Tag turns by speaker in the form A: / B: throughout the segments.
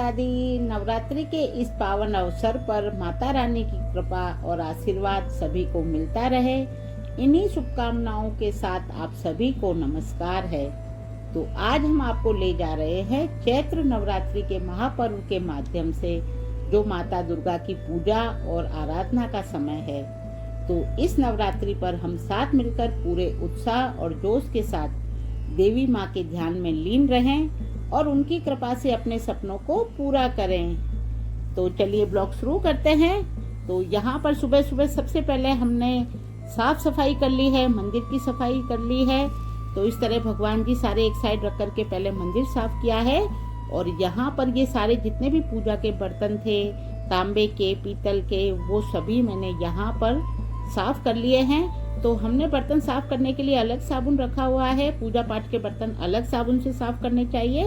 A: माता दी। नवरात्रि के इस पावन अवसर पर माता रानी की कृपा और आशीर्वाद सभी को मिलता रहे, इन्हीं शुभकामनाओं के साथ आप सभी को नमस्कार है। तो आज हम आपको ले जा रहे हैं चैत्र नवरात्रि के महापर्व के माध्यम से, जो माता दुर्गा की पूजा और आराधना का समय है। तो इस नवरात्रि पर हम साथ मिलकर पूरे उत्साह और जोश के साथ देवी माँ के ध्यान में लीन रहें और उनकी कृपा से अपने सपनों को पूरा करें। तो चलिए ब्लॉग शुरू करते हैं। तो यहाँ पर सुबह सुबह सबसे पहले हमने साफ सफाई कर ली है, मंदिर की सफाई कर ली है। तो इस तरह भगवान जी सारे एक साइड रख करके पहले मंदिर साफ किया है। और यहाँ पर ये सारे जितने भी पूजा के बर्तन थे, तांबे के, पीतल के, वो सभी मैंने यहाँ पर साफ कर लिए हैं। तो हमने बर्तन साफ करने के लिए अलग साबुन रखा हुआ है, पूजा पाठ के बर्तन अलग साबुन से साफ करने चाहिए।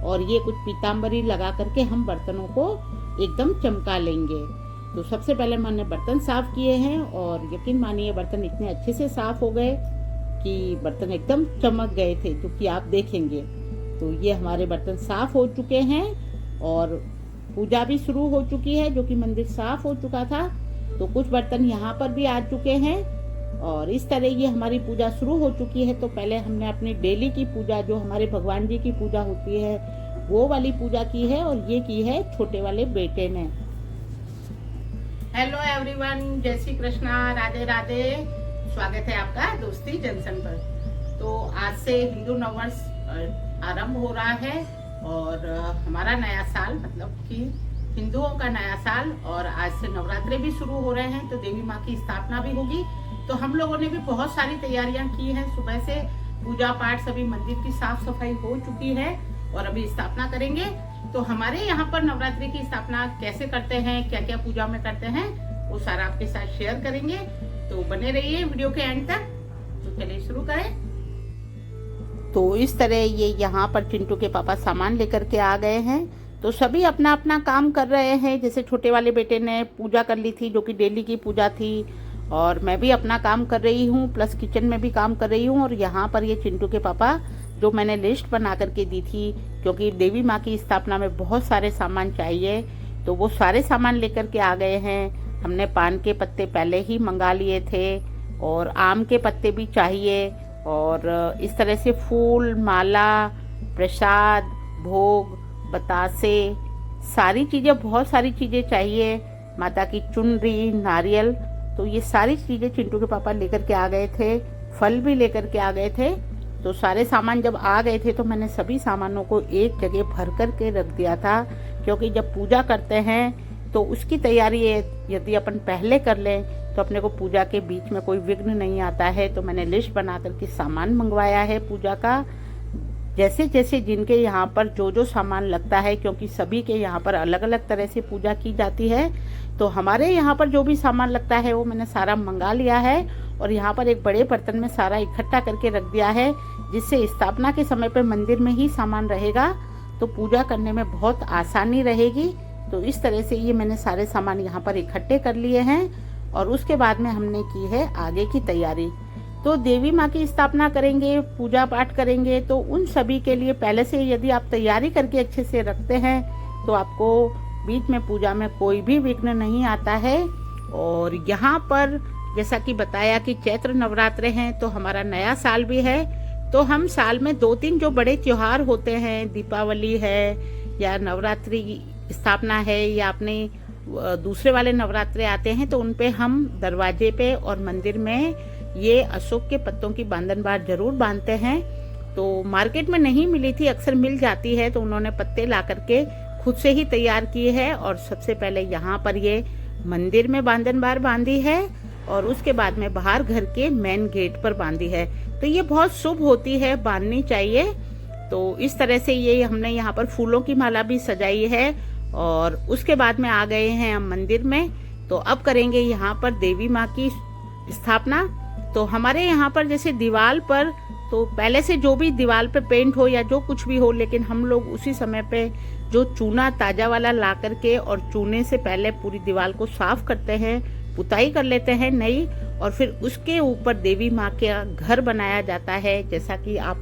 A: और ये कुछ पीताम्बरी लगा करके हम बर्तनों को एकदम चमका लेंगे। तो सबसे पहले मैंने बर्तन साफ किए हैं और यकीन मानिए बर्तन इतने अच्छे से साफ हो गए कि बर्तन एकदम चमक गए थे, जो कि आप देखेंगे। तो ये हमारे बर्तन साफ हो चुके हैं और पूजा भी शुरू हो चुकी है, जो कि मंदिर साफ हो चुका था। तो कुछ बर्तन यहाँ पर भी आ चुके हैं और इस तरह ये हमारी पूजा शुरू हो चुकी है। तो पहले हमने अपनी डेली की पूजा, जो हमारे भगवान जी की पूजा होती है, वो वाली पूजा की है और ये की है छोटे वाले बेटे ने। हेलो एवरीवन, जय श्री कृष्णा, राधे राधे। स्वागत है आपका दोस्ती जंक्शन पर। तो आज से हिंदू नववर्ष आरंभ हो रहा है और हमारा नया साल, मतलब कि हिंदुओं का नया साल, और आज से नवरात्रे भी शुरू हो रहे हैं। तो देवी माँ की स्थापना भी होगी। तो हम लोगों ने भी बहुत सारी तैयारियां की हैं। सुबह से पूजा पाठ, सभी मंदिर की साफ सफाई हो चुकी है और अभी स्थापना करेंगे। तो हमारे यहाँ पर नवरात्रि की स्थापना कैसे करते हैं, क्या क्या पूजा में करते हैं, वो सारा आपके साथ शेयर करेंगे। तो बने रहिए वीडियो के एंड तक। तो चलिए शुरू करें। तो इस तरह ये यहाँ पर चिंटू के पापा सामान लेकर के आ गए हैं। तो सभी अपना अपना काम कर रहे हैं। जैसे छोटे वाले बेटे ने पूजा कर ली थी, जो कि डेली की पूजा थी, और मैं भी अपना काम कर रही हूँ, प्लस किचन में भी काम कर रही हूँ। और यहाँ पर ये चिंटू के पापा, जो मैंने लिस्ट बना करके दी थी, क्योंकि देवी माँ की स्थापना में बहुत सारे सामान चाहिए, तो वो सारे सामान लेकर के आ गए हैं। हमने पान के पत्ते पहले ही मंगा लिए थे और आम के पत्ते भी चाहिए, और इस तरह से फूल, माला, प्रसाद, भोग, बतासे, सारी चीज़ें, बहुत सारी चीज़ें चाहिए। माता की चुनरी, नारियल, तो ये सारी चीज़ें चिंटू के पापा लेकर के आ गए थे। फल भी लेकर के आ गए थे। तो सारे सामान जब आ गए थे तो मैंने सभी सामानों को एक जगह भर कर के रख दिया था, क्योंकि जब पूजा करते हैं तो उसकी तैयारी यदि अपन पहले कर लें तो अपने को पूजा के बीच में कोई विघ्न नहीं आता है। तो मैंने लिस्ट बना करके सामान मंगवाया है पूजा का, जैसे जैसे जिनके यहाँ पर जो जो सामान लगता है, क्योंकि सभी के यहाँ पर अलग अलग तरह से पूजा की जाती है। तो हमारे यहाँ पर जो भी सामान लगता है वो मैंने सारा मंगा लिया है और यहाँ पर एक बड़े बर्तन में सारा इकट्ठा करके रख दिया है, जिससे स्थापना के समय पर मंदिर में ही सामान रहेगा तो पूजा करने में बहुत आसानी रहेगी। तो इस तरह से ये मैंने सारे सामान यहाँ पर इकट्ठे कर लिए हैं और उसके बाद में हमने की है आगे की तैयारी। तो देवी माँ की स्थापना करेंगे, पूजा पाठ करेंगे, तो उन सभी के लिए पहले से यदि आप तैयारी करके अच्छे से रखते हैं तो आपको बीच में पूजा में कोई भी विघ्न नहीं आता है। और यहाँ पर जैसा कि बताया कि चैत्र नवरात्रे हैं, तो हमारा नया साल भी है। तो हम साल में 2-3 जो बड़े त्योहार होते हैं, दीपावली है या नवरात्रि स्थापना है या अपने दूसरे वाले नवरात्रे आते हैं, तो उन पे हम दरवाजे पे और मंदिर में ये अशोक के पत्तों की बांधन बार जरूर बांधते हैं। तो मार्केट में नहीं मिली थी, अक्सर मिल जाती है, तो उन्होंने पत्ते ला करके खुद से ही तैयार किए हैं। और सबसे पहले यहाँ पर ये मंदिर में बांधन बार बांधी है और उसके बाद में बाहर घर के मेन गेट पर बांधी है। तो ये बहुत शुभ होती है, बांधनी चाहिए। तो इस तरह से ये हमने यहाँ पर फूलों की माला भी सजाई है और उसके बाद में आ गए हैं हम मंदिर में। तो अब करेंगे यहाँ पर देवी माँ की स्थापना। तो हमारे यहाँ पर जैसे दीवार पर, तो पहले से जो भी दीवार पे पेंट हो या जो कुछ भी हो, लेकिन हम लोग उसी समय पे जो चूना ताजा वाला ला करके और चूने से पहले पूरी दीवार को साफ करते हैं, पुताई कर लेते हैं नई, और फिर उसके ऊपर देवी माँ का घर बनाया जाता है, जैसा कि आप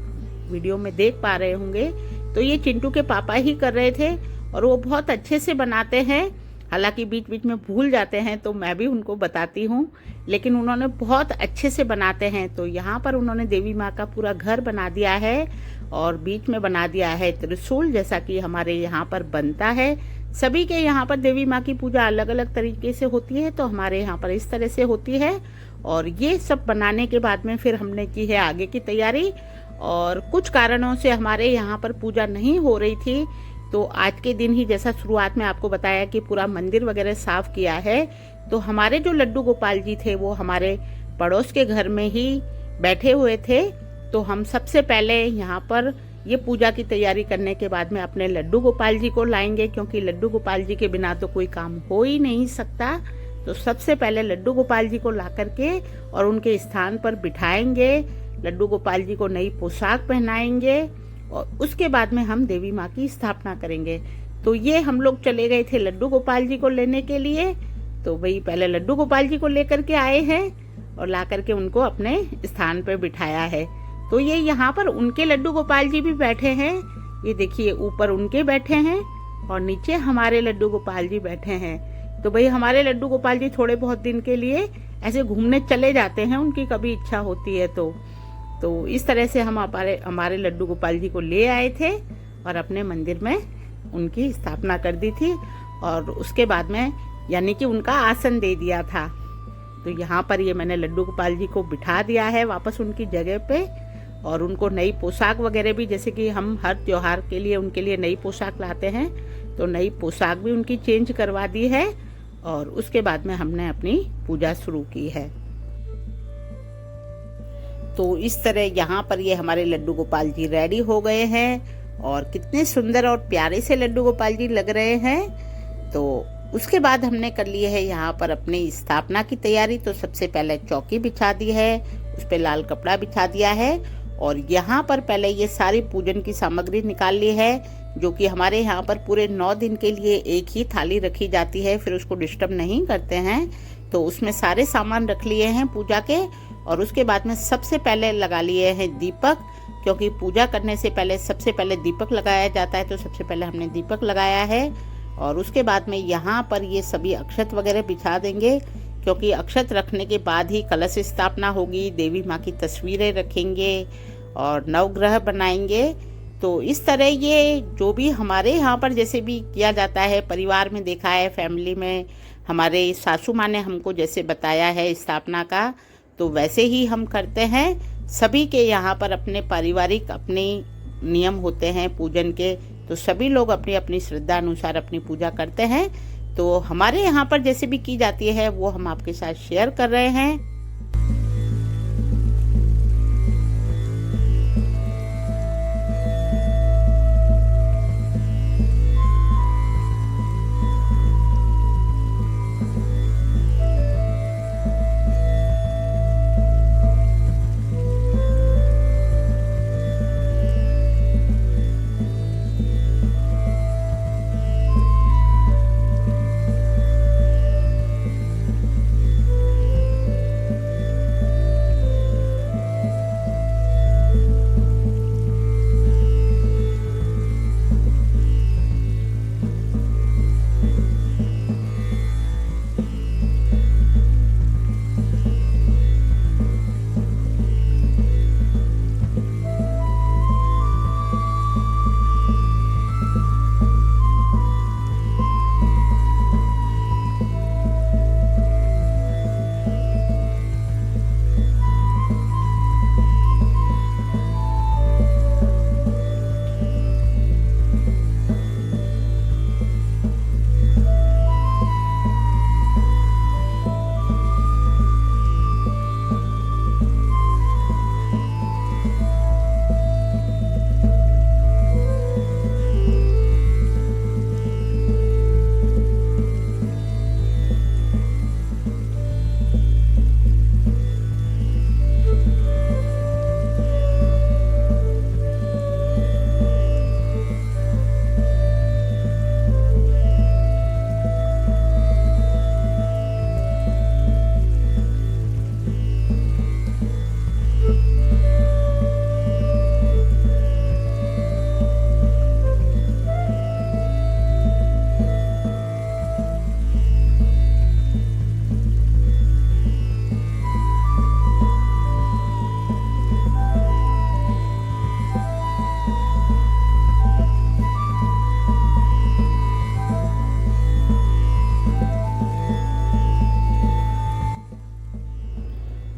A: वीडियो में देख पा रहे होंगे। तो ये चिंटू के पापा ही कर रहे थे और वो बहुत अच्छे से बनाते हैं। हालांकि बीच बीच में भूल जाते हैं तो मैं भी उनको बताती हूँ, लेकिन उन्होंने बहुत अच्छे से बनाते हैं। तो यहाँ पर उन्होंने देवी माँ का पूरा घर बना दिया है और बीच में बना दिया है त्रिशूल, जैसा कि हमारे यहाँ पर बनता है। सभी के यहाँ पर देवी माँ की पूजा अलग अलग तरीके से होती है, तो हमारे यहाँ पर इस तरह से होती है। और ये सब बनाने के बाद में फिर हमने की है आगे की तैयारी। और कुछ कारणों से हमारे यहाँ पर पूजा नहीं हो रही थी, तो आज के दिन ही जैसा शुरुआत में आपको बताया कि पूरा मंदिर वगैरह साफ किया है। तो हमारे जो लड्डू गोपाल जी थे वो हमारे पड़ोस के घर में ही बैठे हुए थे। तो हम सबसे पहले यहाँ पर ये पूजा की तैयारी करने के बाद में अपने लड्डू गोपाल जी को लाएंगे, क्योंकि लड्डू गोपाल जी के बिना तो कोई काम हो ही नहीं सकता। तो सबसे पहले लड्डू गोपाल जी को ला करके और उनके स्थान पर बिठाएंगे। लड्डू गोपाल जी को नई पोशाक पहनाएंगे और उसके बाद में हम देवी माँ की स्थापना करेंगे। तो ये हम लोग चले गए थे लड्डू गोपाल जी को लेने के लिए। तो वही पहले लड्डू गोपाल जी को लेकर के आए हैं और ला करके उनको अपने स्थान पर बिठाया है। तो ये यहाँ पर उनके लड्डू गोपाल जी भी बैठे हैं। ये देखिए, ऊपर उनके बैठे हैं और नीचे हमारे लड्डू गोपाल जी बैठे हैं। तो भाई हमारे लड्डू गोपाल जी थोड़े बहुत दिन के लिए ऐसे घूमने चले जाते हैं, उनकी कभी इच्छा होती है तो इस तरह से हम हमारे लड्डू गोपाल जी को ले आए थे और अपने मंदिर में उनकी स्थापना कर दी थी। और उसके बाद में यानी कि उनका आसन दे दिया था। तो यहाँ पर ये मैंने लड्डू गोपाल जी को बिठा दिया है वापस उनकी जगह पे। और उनको नई पोशाक वगैरह भी, जैसे कि हम हर त्योहार के लिए उनके लिए नई पोशाक लाते हैं, तो नई पोशाक भी उनकी चेंज करवा दी है। और उसके बाद में हमने अपनी पूजा शुरू की है। तो इस तरह यहाँ पर ये हमारे लड्डू गोपाल जी रेडी हो गए हैं और कितने सुंदर और प्यारे से लड्डू गोपाल जी लग रहे हैं। तो उसके बाद हमने कर लिए है यहाँ पर अपनी स्थापना की तैयारी। तो सबसे पहले चौकी बिछा दी है, उस पर लाल कपड़ा बिछा दिया है और यहाँ पर पहले ये सारी पूजन की सामग्री निकाल ली है, जो कि हमारे यहाँ पर पूरे 9 दिन के लिए एक ही थाली रखी जाती है, फिर उसको डिस्टर्ब नहीं करते हैं। तो उसमें सारे सामान रख लिए हैं पूजा के। और उसके बाद में सबसे पहले लगा लिए हैं दीपक, क्योंकि पूजा करने से पहले सबसे पहले दीपक लगाया जाता है। तो सबसे पहले हमने दीपक लगाया है और उसके बाद में यहाँ पर ये सभी अक्षत वगैरह बिछा देंगे, क्योंकि अक्षत रखने के बाद ही कलश स्थापना होगी, देवी माँ की तस्वीरें रखेंगे और नवग्रह बनाएंगे। तो इस तरह ये जो भी हमारे यहाँ पर जैसे भी किया जाता है, परिवार में देखा है, फैमिली में हमारे सासू माँ ने हमको जैसे बताया है स्थापना का, तो वैसे ही हम करते हैं। सभी के यहाँ पर अपने पारिवारिक अपने नियम होते हैं पूजन के, तो सभी लोग अपनी अपनी श्रद्धा अनुसार अपनी पूजा करते हैं। तो हमारे यहाँ पर जैसे भी की जाती है वो हम आपके साथ शेयर कर रहे हैं।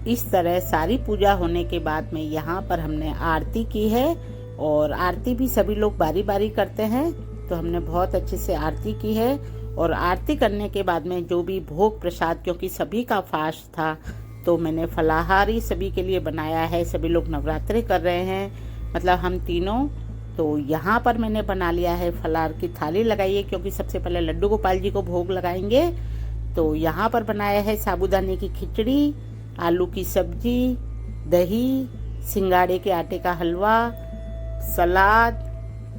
A: इस तरह सारी पूजा होने के बाद में यहाँ पर हमने आरती की है, और आरती भी सभी लोग बारी बारी करते हैं, तो हमने बहुत अच्छे से आरती की है। और आरती करने के बाद में जो भी भोग प्रसाद, क्योंकि सभी का फास्ट था, तो मैंने फलाहारी सभी के लिए बनाया है। सभी लोग नवरात्रि कर रहे हैं, मतलब हम तीनों। तो यहाँ पर मैंने बना लिया है फलाहार की थाली लगाई है, क्योंकि सबसे पहले लड्डू गोपाल जी को भोग लगाएंगे। तो यहाँ पर बनाया है साबूदाने की खिचड़ी, आलू की सब्जी, दही, सिंगाड़े के आटे का हलवा, सलाद,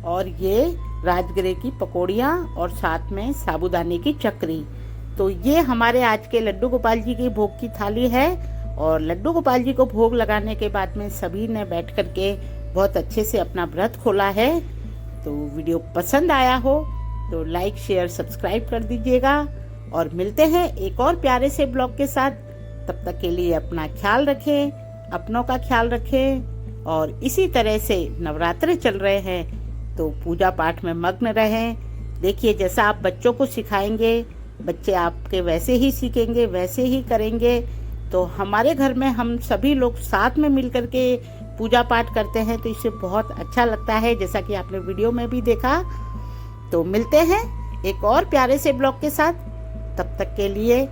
A: और ये राजगिरे की पकौड़ियाँ, और साथ में साबूदाने की चकरी। तो ये हमारे आज के लड्डू गोपाल जी की भोग की थाली है। और लड्डू गोपाल जी को भोग लगाने के बाद में सभी ने बैठ कर के बहुत अच्छे से अपना व्रत खोला है। तो वीडियो पसंद आया हो तो लाइक, शेयर, सब्सक्राइब कर दीजिएगा, और मिलते हैं एक और प्यारे से ब्लॉग के साथ। तब तक के लिए अपना ख्याल रखें, अपनों का ख्याल रखें, और इसी तरह से नवरात्रे चल रहे हैं तो पूजा पाठ में मग्न रहें। देखिए, जैसा आप बच्चों को सिखाएंगे, बच्चे आपके वैसे ही सीखेंगे, वैसे ही करेंगे। तो हमारे घर में हम सभी लोग साथ में मिलकर के पूजा पाठ करते हैं, तो इससे बहुत अच्छा लगता है, जैसा कि आपने वीडियो में भी देखा। तो मिलते हैं एक और प्यारे से ब्लॉग के साथ। तब तक के लिए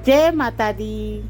A: जय माता दी।